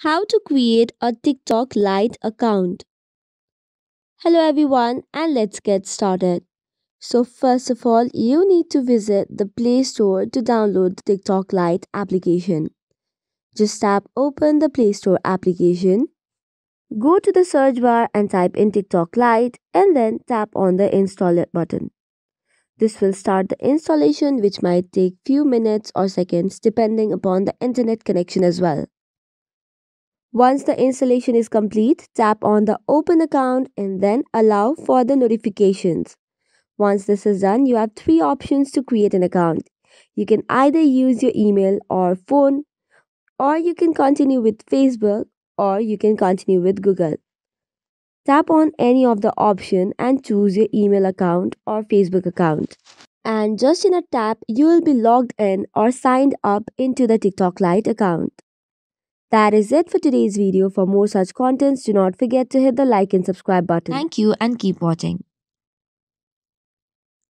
How to create a TikTok Lite account. Hello everyone and let's get started. So first of all, you need to visit the Play Store to download the TikTok Lite application. Just tap open the Play Store application. Go to the search bar and type in TikTok Lite and then tap on the install it button. This will start the installation which might take few minutes or seconds depending upon the internet connection as well. Once the installation is complete, tap on the Open account and then allow for the notifications. Once this is done, you have three options to create an account. You can either use your email or phone, or you can continue with Facebook, or you can continue with Google. Tap on any of the option and choose your email account or Facebook account. And just in a tap, you will be logged in or signed up into the TikTok Lite account. That is it for today's video. For more such contents, do not forget to hit the like and subscribe button. Thank you and keep watching.